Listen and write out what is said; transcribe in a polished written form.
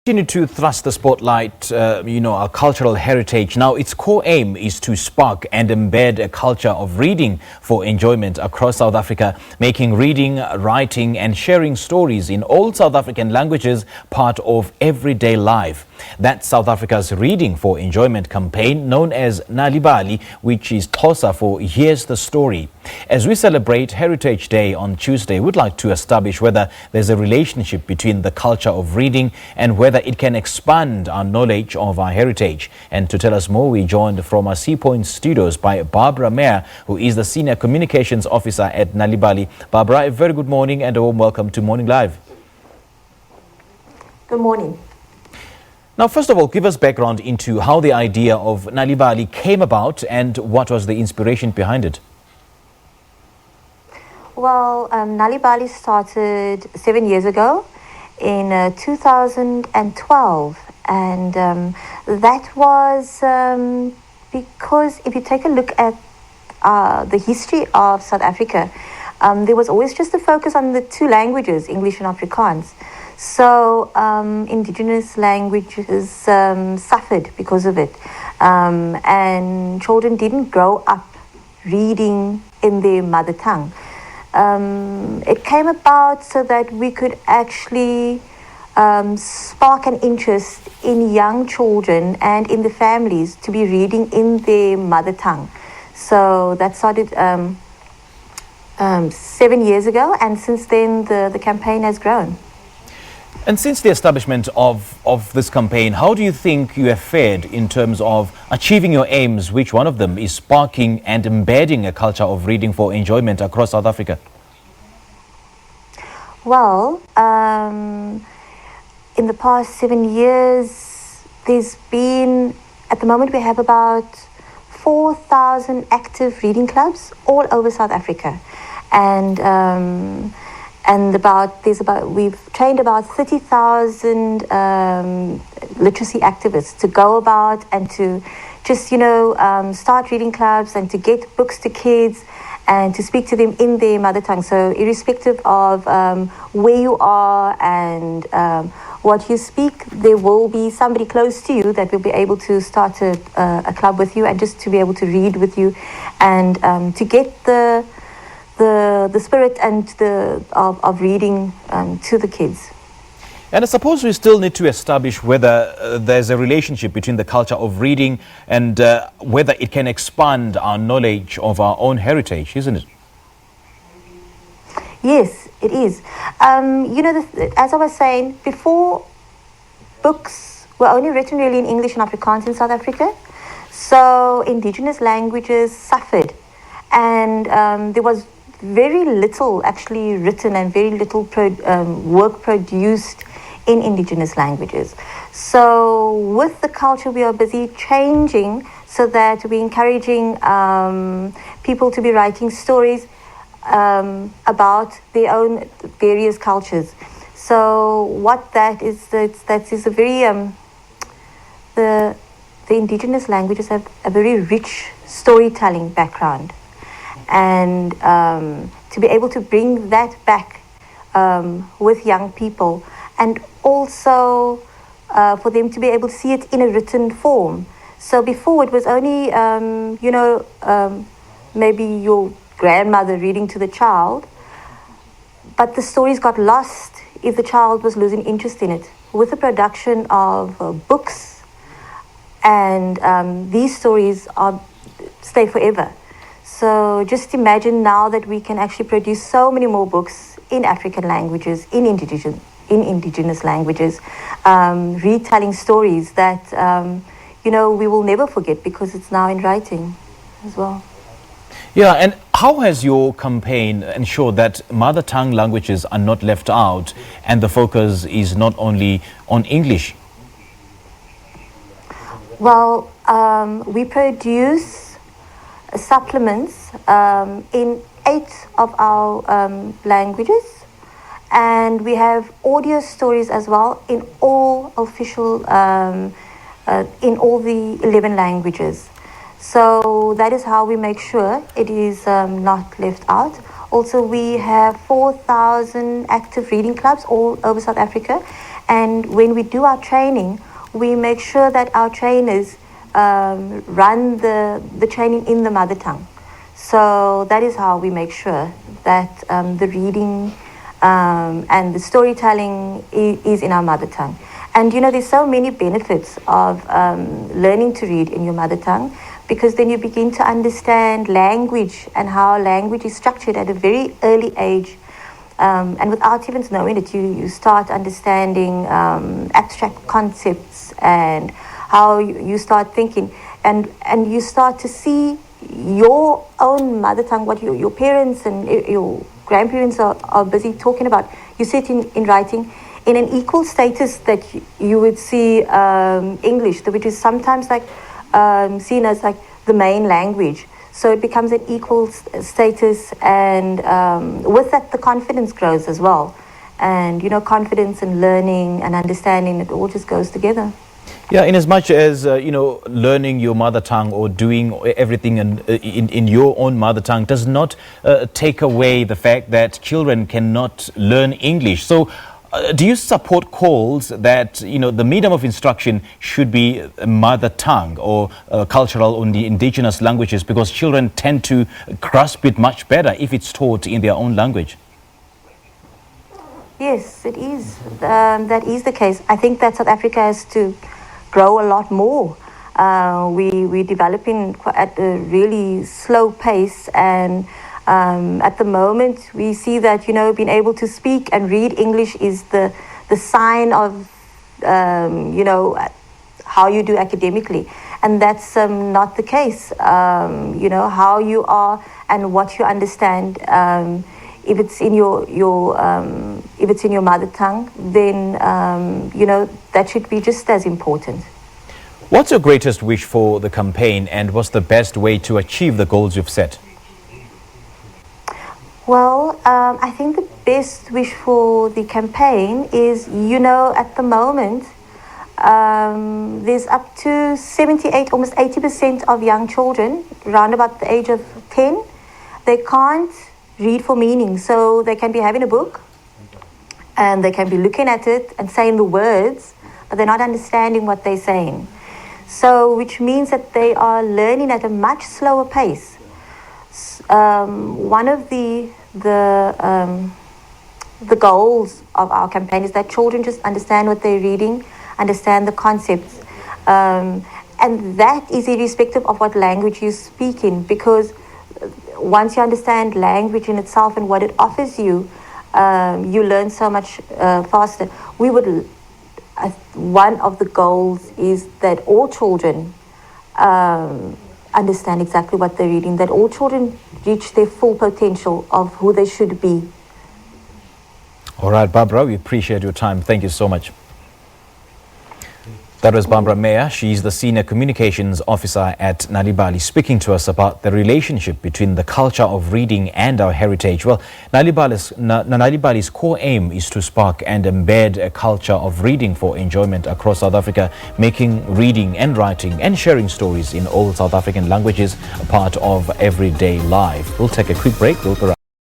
Continue to thrust the spotlight, our cultural heritage. Now, its core aim is to spark and embed a culture of reading for enjoyment across South Africa, making reading, writing and sharing stories in all South African languages part of everyday life. That's South Africa's Reading for Enjoyment campaign, known as Nalibali, which is Xhosa for Here's the Story. As we celebrate Heritage Day on Tuesday, we'd like to establish whether there's a relationship between the culture of reading and whether it can expand our knowledge of our heritage. And to tell us more, we joined from our Sea Point studios by Barbara Meyer, who is the Senior Communications Officer at Nalibali. Barbara, a very good morning and a warm welcome to Morning Live. Good morning. Now, first of all, give us background into how the idea of Nalibali came about and what was the inspiration behind it. Well, Nalibali started 7 years ago in 2012, and that was because if you take a look at the history of South Africa, there was always just a focus on the two languages, English and Afrikaans. So indigenous languages suffered because of it, and children didn't grow up reading in their mother tongue. It came about so that we could actually spark an interest in young children and in the families to be reading in their mother tongue. So that started 7 years ago, and since then the campaign has grown. And since the establishment of this campaign, how do you think you have fared in terms of achieving your aims? Which one of them is sparking and embedding a culture of reading for enjoyment across South Africa? Well, in the past 7 years, there's been, at the moment we have about 4,000 active reading clubs all over South Africa. We've trained about 30,000 literacy activists to go about and to just, start reading clubs and to get books to kids and to speak to them in their mother tongue. So irrespective of where you are and what you speak, there will be somebody close to you that will be able to start a club with you and just to be able to read with you and to get the spirit and of reading to the kids. And I suppose we still need to establish whether there's a relationship between the culture of reading and whether it can expand our knowledge of our own heritage, isn't it? Yes, it is. As I was saying before, books were only written really in English and Afrikaans in South Africa. So indigenous languages suffered, and there was very little actually written and very little work produced in indigenous languages. So with the culture, we are busy changing so that we're encouraging people to be writing stories about their own various cultures. So what that is a very the indigenous languages have a very rich storytelling background, and to be able to bring that back with young people, and also for them to be able to see it in a written form. So before it was only maybe your grandmother reading to the child, but the stories got lost if the child was losing interest in it. With the production of books, and these stories stay forever. So just imagine now that we can actually produce so many more books in African languages, in indigenous languages, retelling stories that we will never forget because it's now in writing as well. Yeah, and how has your campaign ensured that mother tongue languages are not left out and the focus is not only on English? Well, we produce supplements in 8 of our languages, and we have audio stories as well in all official, in all the 11 languages. So that is how we make sure it is not left out. Also, we have 4,000 active reading clubs all over South Africa. And when we do our training, we make sure that our trainers run the training in the mother tongue. So that is how we make sure that the reading and the storytelling is in our mother tongue. And there's so many benefits of learning to read in your mother tongue, because then you begin to understand language and how language is structured at a very early age. And without even knowing it, you start understanding abstract concepts and how you start thinking. And you start to see your own mother tongue, what your parents and your grandparents are busy talking about. You see it in writing in an equal status that you would see English, which is sometimes seen as like the main language. So it becomes an equal status, and with that the confidence grows as well. And confidence and learning and understanding, it all just goes together. Yeah, in as much as learning your mother tongue or doing everything in your own mother tongue does not take away the fact that children cannot learn English. So do you support calls that the medium of instruction should be mother tongue or cultural or the indigenous languages, because children tend to grasp it much better if it's taught in their own language? Yes, it is. That is the case. I think that South Africa has to grow a lot more. We're developing at a really slow pace, and at the moment we see that being able to speak and read English is the sign of how you do academically, and that's not the case. How you are and what you understand, if it's in your if it's in your mother tongue, then that should be just as important. What's your greatest wish for the campaign, and what's the best way to achieve the goals you've set? Well, I think the best wish for the campaign is, at the moment, there's up to 78, almost 80% of young children, around about the age of 10, they can't read for meaning. So they can be having a book and they can be looking at it and saying the words, but they're not understanding what they're saying. So, which means that they are learning at a much slower pace. One of the goals of our campaign is that children just understand what they're reading, understand the concepts, and that is irrespective of what language you're speaking, because once you understand language in itself and what it offers you, you learn so much faster. One of the goals is that all children understand exactly what they're reading, that all children reach their full potential of who they should be. All right, Barbara, we appreciate your time. Thank you so much. That was Barbara Meyer. She's the Senior Communications Officer at Nalibali, speaking to us about the relationship between the culture of reading and our heritage. Well, Nalibali's core aim is to spark and embed a culture of reading for enjoyment across South Africa, making reading and writing and sharing stories in all South African languages a part of everyday life. We'll take a quick break. We'll be right back.